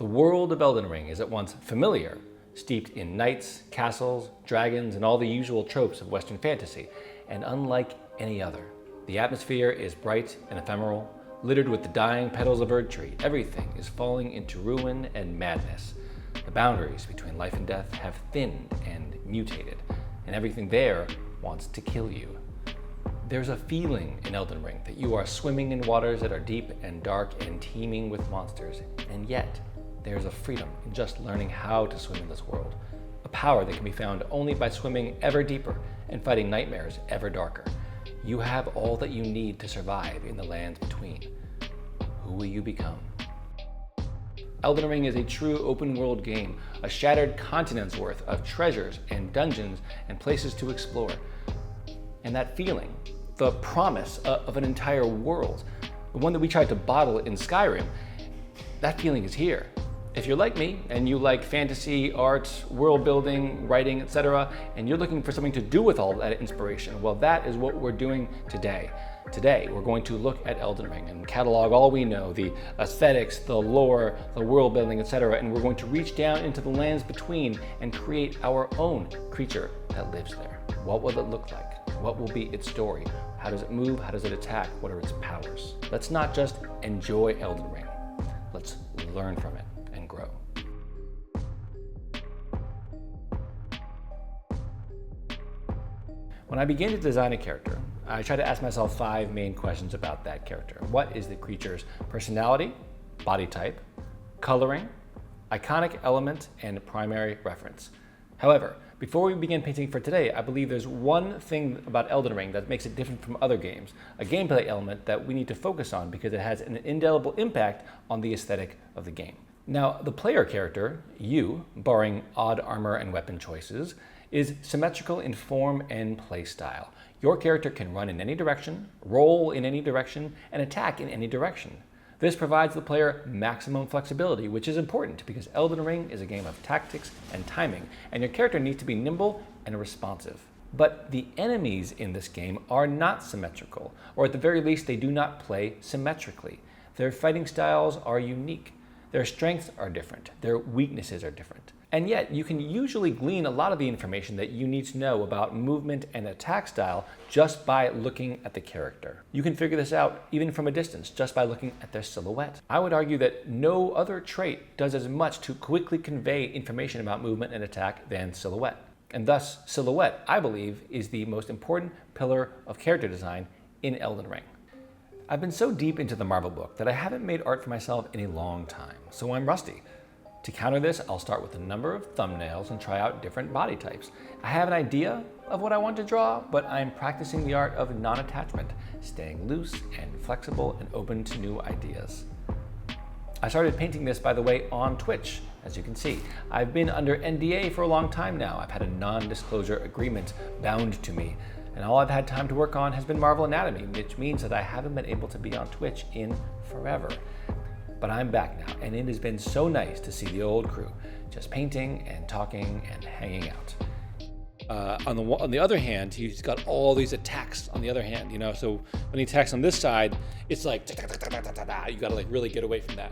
The world of Elden Ring is at once familiar, steeped in knights, castles, dragons, and all the usual tropes of Western fantasy, and unlike any other. The atmosphere is bright and ephemeral, littered with the dying petals of Erdtree. Everything is falling into ruin and madness. The boundaries between life and death have thinned and mutated, and everything there wants to kill you. There's a feeling in Elden Ring that you are swimming in waters that are deep and dark and teeming with monsters, and yet there's a freedom in just learning how to swim in this world, a power that can be found only by swimming ever deeper and fighting nightmares ever darker. You have all that you need to survive in the lands between. Who will you become? Elden Ring is a true open world game, a shattered continent's worth of treasures and dungeons and places to explore. And that feeling, the promise of an entire world, the one that we tried to bottle in Skyrim, that feeling is here. If you're like me and you like fantasy, art, world building, writing, etc., and you're looking for something to do with all that inspiration, well, that is what we're doing today. Today, we're going to look at Elden Ring and catalog all we know, the aesthetics, the lore, the world building, etc., and we're going to reach down into the lands between and create our own creature that lives there. What will it look like? What will be its story? How does it move? How does it attack? What are its powers? Let's not just enjoy Elden Ring. Let's learn from it and grow. When I begin to design a character, I try to ask myself 5 main questions about that character. What is the creature's personality, body type, coloring, iconic element, and primary reference? However, before we begin painting for today, I believe there's one thing about Elden Ring that makes it different from other games, a gameplay element that we need to focus on because it has an indelible impact on the aesthetic of the game. Now, the player character, you, barring odd armor and weapon choices, is symmetrical in form and play style. Your character can run in any direction, roll in any direction, and attack in any direction. This provides the player maximum flexibility, which is important because Elden Ring is a game of tactics and timing, and your character needs to be nimble and responsive. But the enemies in this game are not symmetrical, or at the very least, they do not play symmetrically. Their fighting styles are unique. Their strengths are different. Their weaknesses are different. And yet, you can usually glean a lot of the information that you need to know about movement and attack style just by looking at the character. You can figure this out even from a distance, just by looking at their silhouette. I would argue that no other trait does as much to quickly convey information about movement and attack than silhouette. And thus, silhouette, I believe, is the most important pillar of character design in Elden Ring. I've been so deep into the Marvel book that I haven't made art for myself in a long time, so I'm rusty. To counter this, I'll start with a number of thumbnails and try out different body types. I have an idea of what I want to draw, but I'm practicing the art of non-attachment, staying loose and flexible and open to new ideas. I started painting this, by the way, on Twitch, as you can see. I've been under NDA for a long time now. I've had a non-disclosure agreement bound to me, and all I've had time to work on has been Marvel Anatomy, which means that I haven't been able to be on Twitch in forever. But I'm back now, and it has been so nice to see the old crew, just painting and talking and hanging out. On the other hand, he's got all these attacks on the other hand, so when he attacks on this side, it's like, you gotta like really get away from that,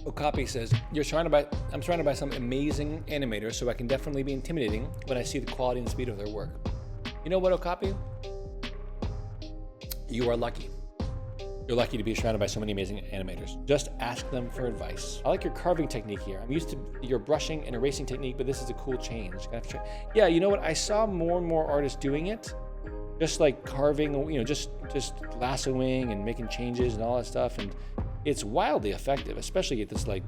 Okapi says, I'm surrounded by some amazing animators, so I can definitely be intimidating when I see the quality and speed of their work. You know what, Okapi? You are lucky. You're lucky to be surrounded by so many amazing animators. Just ask them for advice. I like your carving technique here. I'm used to your brushing and erasing technique, but this is a cool change. Yeah, you know what? I saw more and more artists doing it. Just like carving, just lassoing and making changes and all that stuff. And it's wildly effective, especially at this like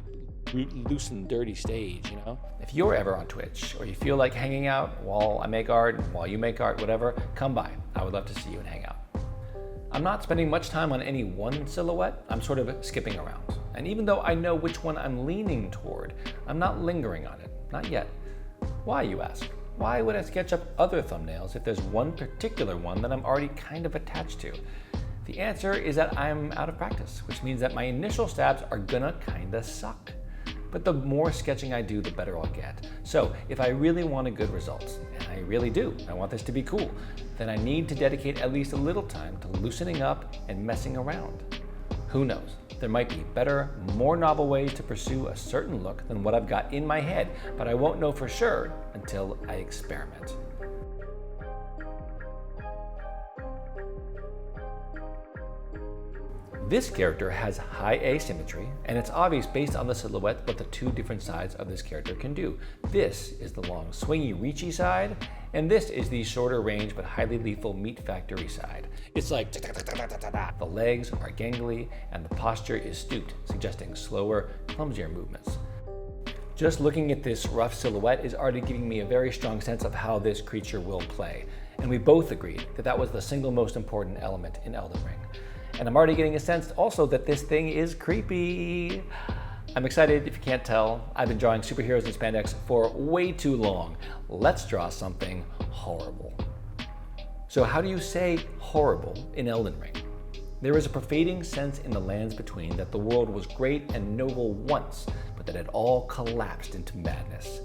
loose and dirty stage, If you're ever on Twitch or you feel like hanging out while I make art, while you make art, whatever, come by. I would love to see you and hang out. I'm not spending much time on any one silhouette. I'm sort of skipping around. And even though I know which one I'm leaning toward, I'm not lingering on it. Not yet. Why, you ask? Why would I sketch up other thumbnails if there's one particular one that I'm already kind of attached to? The answer is that I'm out of practice, which means that my initial stabs are gonna kinda suck. But the more sketching I do, the better I'll get. So if I really want a good result, and I really do, I want this to be cool, then I need to dedicate at least a little time to loosening up and messing around. Who knows? There might be better, more novel ways to pursue a certain look than what I've got in my head, but I won't know for sure until I experiment. This character has high asymmetry, and it's obvious based on the silhouette what the two different sides of this character can do. This is the long, swingy, reachy side, and this is the shorter range but highly lethal meat factory side. It's like the legs are gangly, and the posture is stooped, suggesting slower, clumsier movements. Just looking at this rough silhouette is already giving me a very strong sense of how this creature will play, and we both agreed that that was the single most important element in Elden Ring. And I'm already getting a sense also that this thing is creepy. I'm excited if you can't tell. I've been drawing superheroes in spandex for way too long. Let's draw something horrible. So how do you say horrible in Elden Ring? There is a pervading sense in the lands between that the world was great and noble once, but that it all collapsed into madness.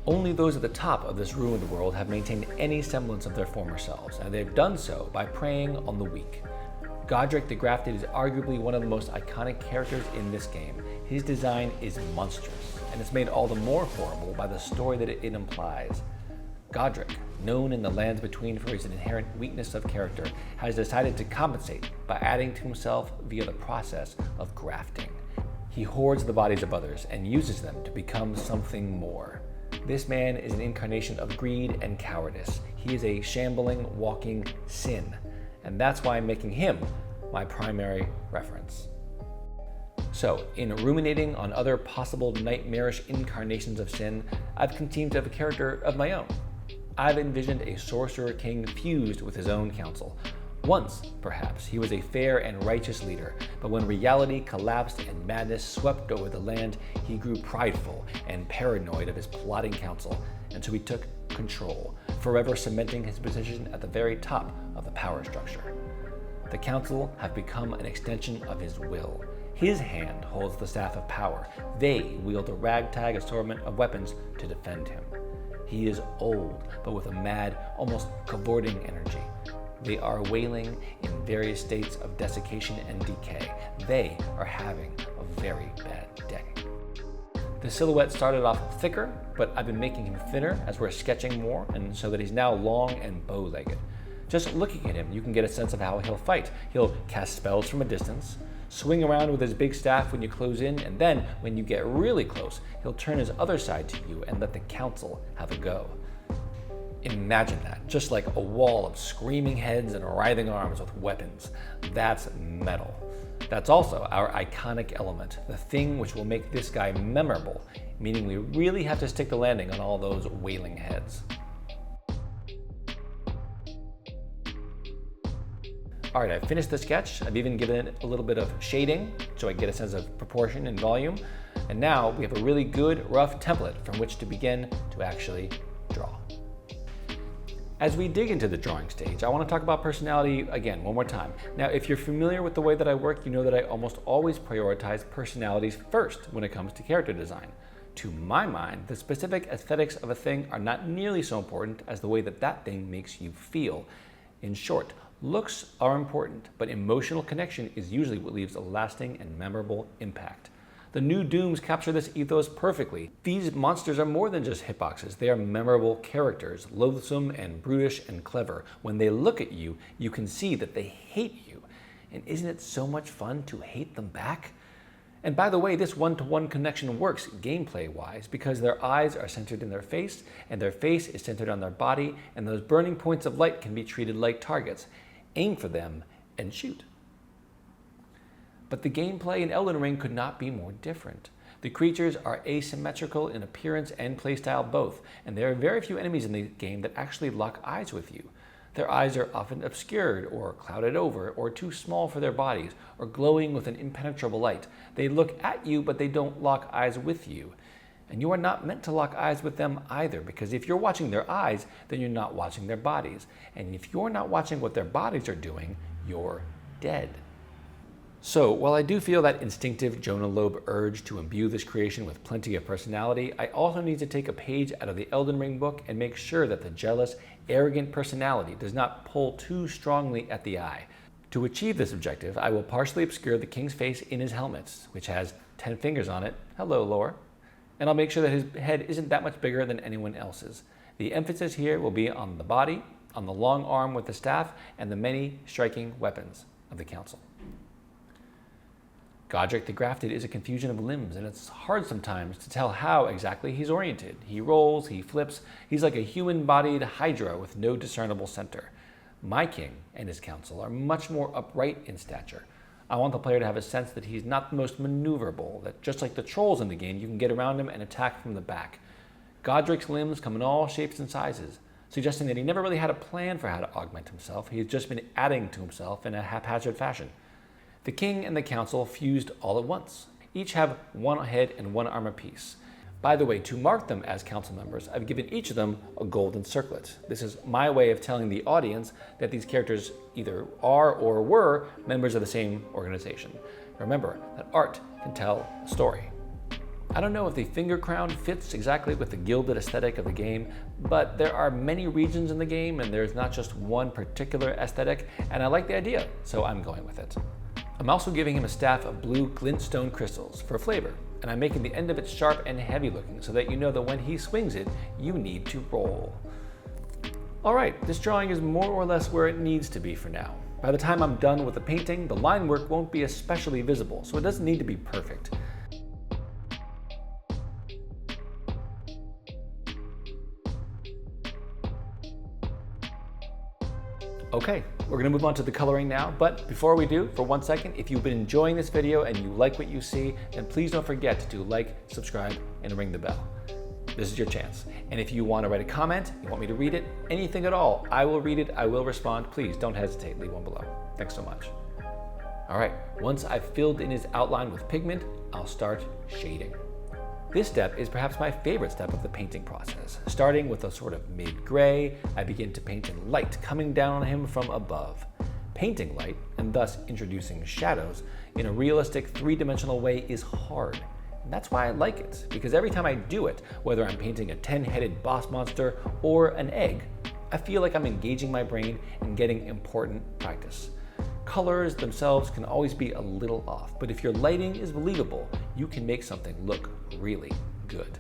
Only those at the top of this ruined world have maintained any semblance of their former selves, and they've done so by preying on the weak. Godric the Grafted is arguably one of the most iconic characters in this game. His design is monstrous, and it's made all the more horrible by the story that it implies. Godric, known in the lands between for his inherent weakness of character, has decided to compensate by adding to himself via the process of grafting. He hoards the bodies of others and uses them to become something more. This man is an incarnation of greed and cowardice. He is a shambling, walking sin. And that's why I'm making him my primary reference. So, in ruminating on other possible nightmarish incarnations of sin, I've conceived of a character of my own. I've envisioned a sorcerer king fused with his own council. Once, perhaps, he was a fair and righteous leader, but when reality collapsed and madness swept over the land, he grew prideful and paranoid of his plotting council, and so he took control, forever cementing his position at the very top of the power structure. The council have become an extension of his will. His hand holds the staff of power. They wield a ragtag assortment of weapons to defend him. He is old, but with a mad, almost cavorting energy. They are wailing in various states of desiccation and decay. They are having a very bad day. The silhouette started off thicker, but I've been making him thinner as we're sketching more, and so that he's now long and bow-legged. Just looking at him, you can get a sense of how he'll fight. He'll cast spells from a distance, swing around with his big staff when you close in, and then, when you get really close, he'll turn his other side to you and let the council have a go. Imagine that, just like a wall of screaming heads and writhing arms with weapons. That's metal. That's also our iconic element, the thing which will make this guy memorable, meaning we really have to stick the landing on all those wailing heads. All right, I've finished the sketch. I've even given it a little bit of shading so I get a sense of proportion and volume. And now we have a really good, rough template from which to begin to actually draw. As we dig into the drawing stage, I want to talk about personality again, one more time. Now, if you're familiar with the way that I work, you know that I almost always prioritize personalities first when it comes to character design. To my mind, the specific aesthetics of a thing are not nearly so important as the way that that thing makes you feel. In short, looks are important, but emotional connection is usually what leaves a lasting and memorable impact. The new Dooms capture this ethos perfectly. These monsters are more than just hitboxes. They are memorable characters, loathsome and brutish and clever. When they look at you, you can see that they hate you. And isn't it so much fun to hate them back? And by the way, this one-to-one connection works gameplay-wise because their eyes are centered in their face, and their face is centered on their body, and those burning points of light can be treated like targets. Aim for them and shoot. But the gameplay in Elden Ring could not be more different. The creatures are asymmetrical in appearance and playstyle both, and there are very few enemies in the game that actually lock eyes with you. Their eyes are often obscured or clouded over or too small for their bodies or glowing with an impenetrable light. They look at you, but they don't lock eyes with you. And you are not meant to lock eyes with them either, because if you're watching their eyes, then you're not watching their bodies. And if you're not watching what their bodies are doing, you're dead. So, while I do feel that instinctive Jonah Loeb urge to imbue this creation with plenty of personality, I also need to take a page out of the Elden Ring book and make sure that the jealous, arrogant personality does not pull too strongly at the eye. To achieve this objective, I will partially obscure the king's face in his helmet, which has 10 fingers on it. Hello, lore. And I'll make sure that his head isn't that much bigger than anyone else's. The emphasis here will be on the body, on the long arm with the staff, and the many striking weapons of the council. Godric the Grafted is a confusion of limbs, and it's hard sometimes to tell how exactly he's oriented. He rolls, he flips, he's like a human-bodied hydra with no discernible center. My king and his council are much more upright in stature. I want the player to have a sense that he's not the most maneuverable, that just like the trolls in the game, you can get around him and attack from the back. Godric's limbs come in all shapes and sizes, suggesting that he never really had a plan for how to augment himself. He's just been adding to himself in a haphazard fashion. The king and the council fused all at once. Each have one head and one arm apiece. By the way, to mark them as council members, I've given each of them a golden circlet. This is my way of telling the audience that these characters either are or were members of the same organization. Remember that art can tell a story. I don't know if the finger crown fits exactly with the gilded aesthetic of the game, but there are many regions in the game and there's not just one particular aesthetic, and I like the idea, so I'm going with it. I'm also giving him a staff of blue glintstone crystals for flavor, and I'm making the end of it sharp and heavy looking so that you know that when he swings it, you need to roll. Alright, this drawing is more or less where it needs to be for now. By the time I'm done with the painting, the line work won't be especially visible, so it doesn't need to be perfect. Okay, we're gonna move on to the coloring now, but before we do, for 1 second, if you've been enjoying this video and you like what you see, then please don't forget to like, subscribe, and ring the bell. This is your chance. And if you want to write a comment, you want me to read it, anything at all, I will read it, I will respond. Please don't hesitate, leave one below. Thanks so much. All right, once I've filled in his outline with pigment, I'll start shading. This step is perhaps my favorite step of the painting process. Starting with a sort of mid-gray, I begin to paint in light coming down on him from above. Painting light, and thus introducing shadows, in a realistic three-dimensional way is hard. And that's why I like it, because every time I do it, whether I'm painting a 10-headed boss monster or an egg, I feel like I'm engaging my brain and getting important practice. Colors themselves can always be a little off, but if your lighting is believable, you can make something look really good.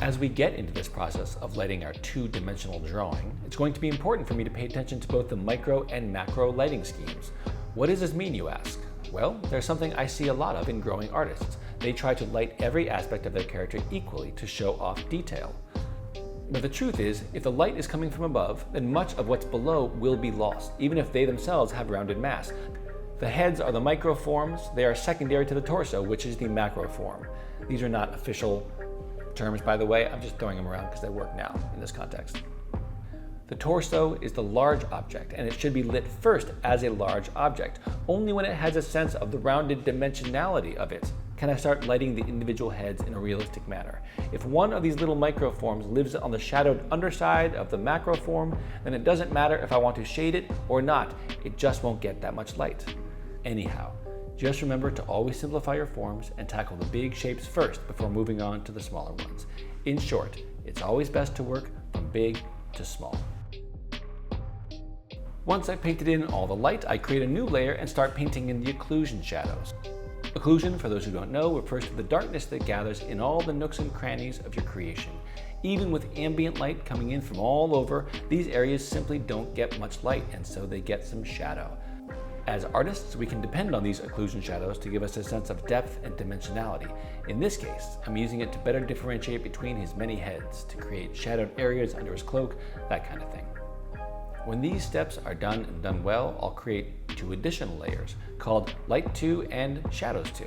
As we get into this process of lighting our two-dimensional drawing, it's going to be important for me to pay attention to both the micro and macro lighting schemes. What does this mean, you ask? Well, there's something I see a lot of in growing artists. They try to light every aspect of their character equally to show off detail. But the truth is, if the light is coming from above, then much of what's below will be lost, even if they themselves have rounded mass. The heads are the micro forms, they are secondary to the torso, which is the macro form. These are not official terms, by the way, I'm just throwing them around because they work now in this context. The torso is the large object, and it should be lit first as a large object. Only when it has a sense of the rounded dimensionality of it can I start lighting the individual heads in a realistic manner. If one of these little microforms lives on the shadowed underside of the macro form, then it doesn't matter if I want to shade it or not, it just won't get that much light. Anyhow, just remember to always simplify your forms and tackle the big shapes first before moving on to the smaller ones. In short, it's always best to work from big to small. Once I've painted in all the light, I create a new layer and start painting in the occlusion shadows. Occlusion, for those who don't know, refers to the darkness that gathers in all the nooks and crannies of your creation. Even with ambient light coming in from all over, these areas simply don't get much light, and so they get some shadow. As artists, we can depend on these occlusion shadows to give us a sense of depth and dimensionality. In this case, I'm using it to better differentiate between his many heads, to create shadowed areas under his cloak, that kind of thing. When these steps are done and done well, I'll create two additional layers called Light 2 and Shadows 2.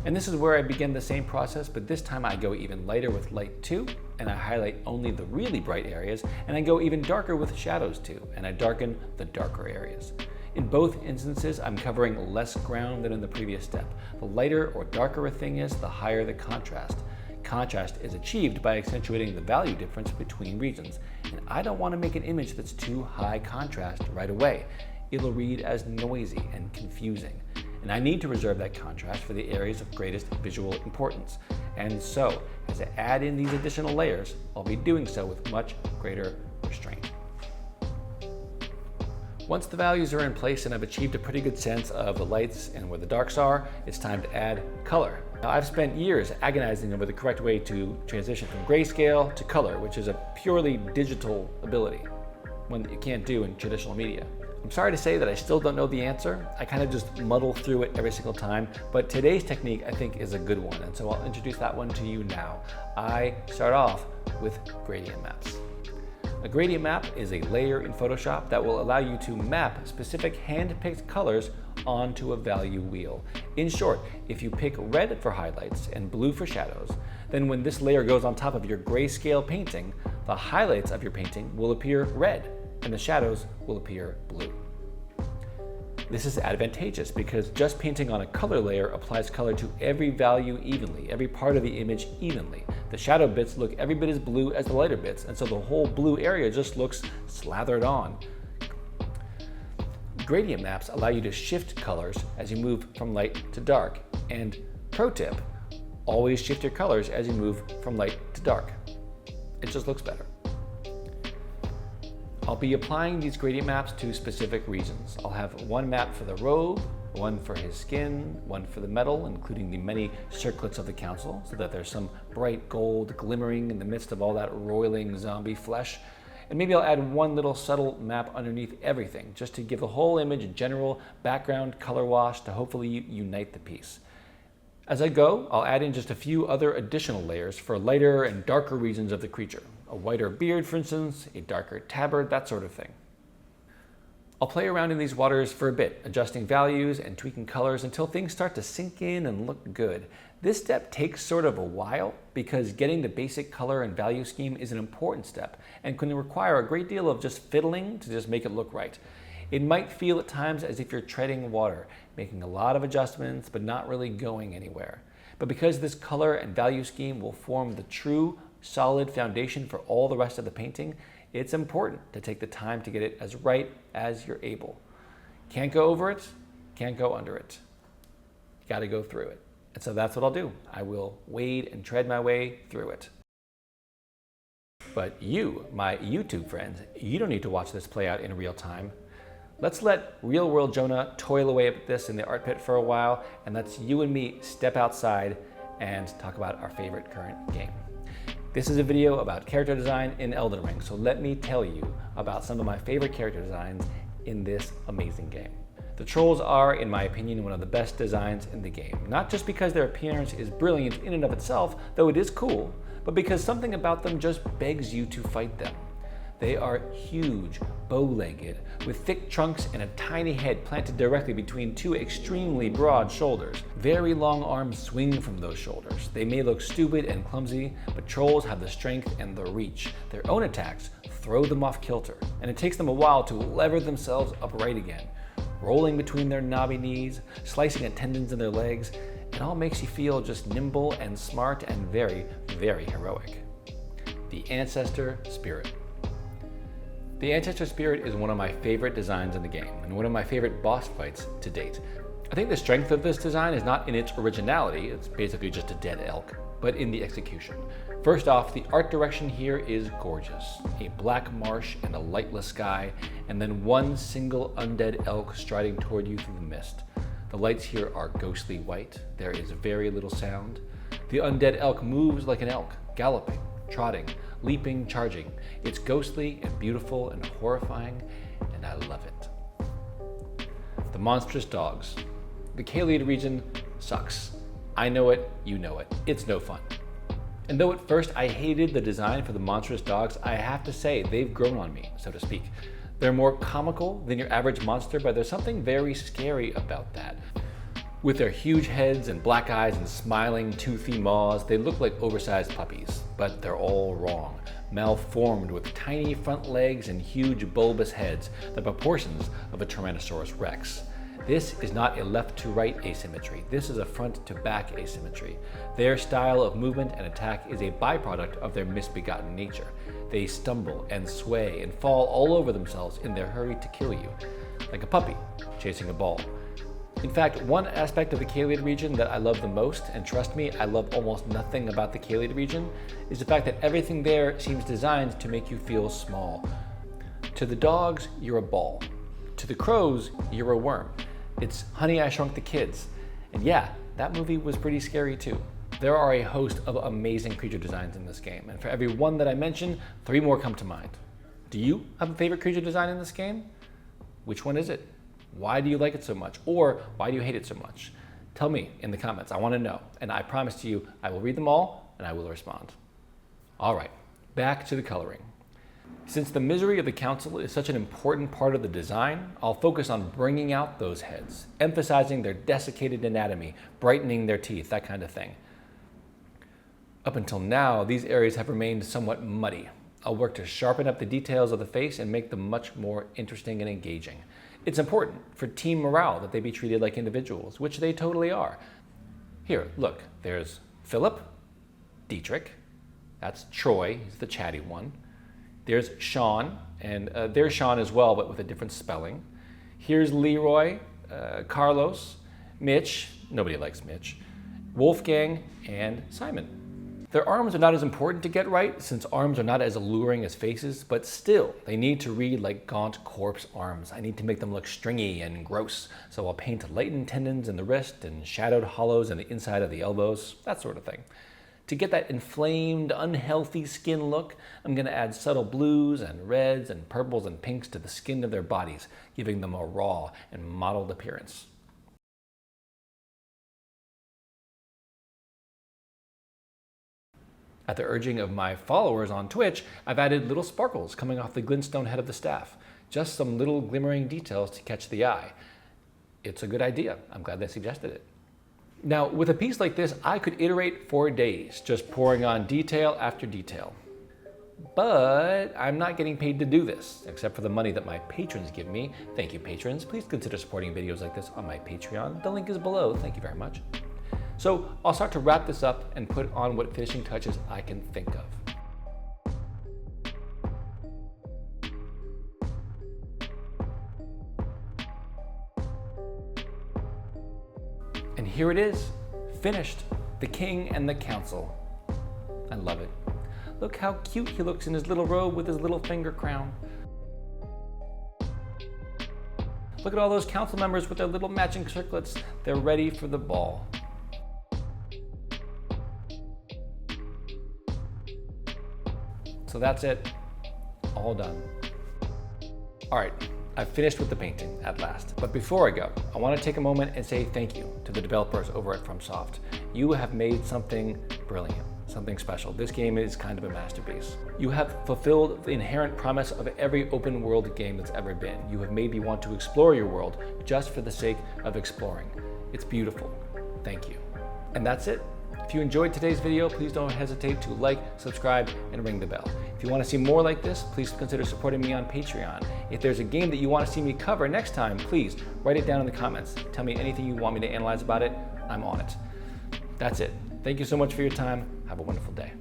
And this is where I begin the same process, but this time I go even lighter with Light 2, and I highlight only the really bright areas, and I go even darker with Shadows 2, and I darken the darker areas. In both instances, I'm covering less ground than in the previous step. The lighter or darker a thing is, the higher the contrast. Contrast is achieved by accentuating the value difference between regions, and I don't want to make an image that's too high contrast right away. It'll read as noisy and confusing, and I need to reserve that contrast for the areas of greatest visual importance. And so, as I add in these additional layers, I'll be doing so with much greater restraint. Once the values are in place and I've achieved a pretty good sense of the lights and where the darks are, it's time to add color. Now, I've spent years agonizing over the correct way to transition from grayscale to color, which is a purely digital ability, one that you can't do in traditional media. I'm sorry to say that I still don't know the answer. I kind of just muddle through it every single time, but today's technique I think is a good one, and so I'll introduce that one to you now. I start off with gradient maps. A gradient map is a layer in Photoshop that will allow you to map specific hand-picked colors onto a value wheel. In short, if you pick red for highlights and blue for shadows, then when this layer goes on top of your grayscale painting, the highlights of your painting will appear red and the shadows will appear blue. This is advantageous because just painting on a color layer applies color to every value evenly, every part of the image evenly. The shadow bits look every bit as blue as the lighter bits, and so the whole blue area just looks slathered on. Gradient maps allow you to shift colors as you move from light to dark. And pro tip, always shift your colors as you move from light to dark. It just looks better. I'll be applying these gradient maps to specific regions. I'll have one map for the robe, one for his skin, one for the metal, including the many circlets of the council, so that there's some bright gold glimmering in the midst of all that roiling zombie flesh. And maybe I'll add one little subtle map underneath everything, just to give the whole image a general background color wash to hopefully unite the piece. As I go, I'll add in just a few other additional layers for lighter and darker regions of the creature. A whiter beard, for instance, a darker tabard, that sort of thing. I'll play around in these waters for a bit, adjusting values and tweaking colors until things start to sink in and look good. This step takes sort of a while because getting the basic color and value scheme is an important step and can require a great deal of just fiddling to just make it look right. It might feel at times as if you're treading water, making a lot of adjustments but not really going anywhere. But because this color and value scheme will form the true, solid foundation for all the rest of the painting, it's important to take the time to get it as right as you're able. Can't go over it, can't go under it. You gotta go through it. And so that's what I'll do. I will wade and tread my way through it. But you, my YouTube friends, you don't need to watch this play out in real time. Let's let real world Jonah toil away at this in the art pit for a while, and let's you and me step outside and talk about our favorite current game. This is a video about character design in Elden Ring, so let me tell you about some of my favorite character designs in this amazing game. The trolls are, in my opinion, one of the best designs in the game. Not just because their appearance is brilliant in and of itself, though it is cool, but because something about them just begs you to fight them. They are huge, bow-legged, with thick trunks and a tiny head planted directly between two extremely broad shoulders. Very long arms swing from those shoulders. They may look stupid and clumsy, but trolls have the strength and the reach. Their own attacks throw them off kilter, and it takes them a while to lever themselves upright again, rolling between their knobby knees, slicing at tendons in their legs. It all makes you feel just nimble and smart and very, very heroic. The Ancestor Spirit. The Ancestor Spirit is one of my favorite designs in the game, and one of my favorite boss fights to date. I think the strength of this design is not in its originality, it's basically just a dead elk, but in the execution. First off, the art direction here is gorgeous. A black marsh and a lightless sky, and then one single undead elk striding toward you through the mist. The lights here are ghostly white, there is very little sound. The undead elk moves like an elk, galloping, trotting, leaping, charging. It's ghostly and beautiful and horrifying, and I love it. The monstrous dogs. The Kaleid region sucks. I know it, you know it. It's no fun. And though at first I hated the design for the monstrous dogs, I have to say they've grown on me, so to speak. They're more comical than your average monster, but there's something very scary about that. With their huge heads and black eyes and smiling, toothy maws, they look like oversized puppies, but they're all wrong. Malformed with tiny front legs and huge bulbous heads, the proportions of a Tyrannosaurus Rex. This is not a left to right asymmetry, this is a front to back asymmetry. Their style of movement and attack is a byproduct of their misbegotten nature. They stumble and sway and fall all over themselves in their hurry to kill you, like a puppy chasing a ball. In fact, one aspect of the Kaleid region that I love the most, and trust me, I love almost nothing about the Kaleid region, is the fact that everything there seems designed to make you feel small. To the dogs, you're a ball. To the crows, you're a worm. It's Honey, I Shrunk the Kids. And yeah, that movie was pretty scary too. There are a host of amazing creature designs in this game, and for every one that I mentioned, 3 more come to mind. Do you have a favorite creature design in this game? Which one is it? Why do you like it so much? Or why do you hate it so much? Tell me in the comments, I want to know. And I promise to you, I will read them all and I will respond. All right, back to the coloring. Since the misery of the council is such an important part of the design, I'll focus on bringing out those heads, emphasizing their desiccated anatomy, brightening their teeth, that kind of thing. Up until now, these areas have remained somewhat muddy. I'll work to sharpen up the details of the face and make them much more interesting and engaging. It's important for team morale that they be treated like individuals, which they totally are. Here, look, there's Philip, Dietrich, that's Troy, he's the chatty one. There's Sean, and there's Sean as well, but with a different spelling. Here's Leroy, Carlos, Mitch, nobody likes Mitch, Wolfgang, and Simon. Their arms are not as important to get right, since arms are not as alluring as faces, but still, they need to read like gaunt corpse arms. I need to make them look stringy and gross, so I'll paint lightened tendons in the wrist and shadowed hollows in the inside of the elbows, that sort of thing. To get that inflamed, unhealthy skin look, I'm going to add subtle blues and reds and purples and pinks to the skin of their bodies, giving them a raw and mottled appearance. At the urging of my followers on Twitch, I've added little sparkles coming off the glintstone head of the staff. Just some little glimmering details to catch the eye. It's a good idea. I'm glad they suggested it. Now, with a piece like this, I could iterate for days, just pouring on detail after detail. But I'm not getting paid to do this, except for the money that my patrons give me. Thank you, patrons. Please consider supporting videos like this on my Patreon. The link is below. Thank you very much. So I'll start to wrap this up and put on what finishing touches I can think of. And here it is, finished, the king and the council. I love it. Look how cute he looks in his little robe with his little finger crown. Look at all those council members with their little matching circlets. They're ready for the ball. So that's it, all done. All right, I've finished with the painting at last. But before I go, I want to take a moment and say thank you to the developers over at Fromsoft. You have made something brilliant, something special. This game is kind of a masterpiece. You have fulfilled the inherent promise of every open world game that's ever been. You have made me want to explore your world just for the sake of exploring. It's beautiful. Thank you. And that's it. If you enjoyed today's video, please don't hesitate to like, subscribe, and ring the bell. If you want to see more like this, please consider supporting me on Patreon. If there's a game that you want to see me cover next time, please write it down in the comments. Tell me anything you want me to analyze about it. I'm on it. That's it. Thank you so much for your time. Have a wonderful day.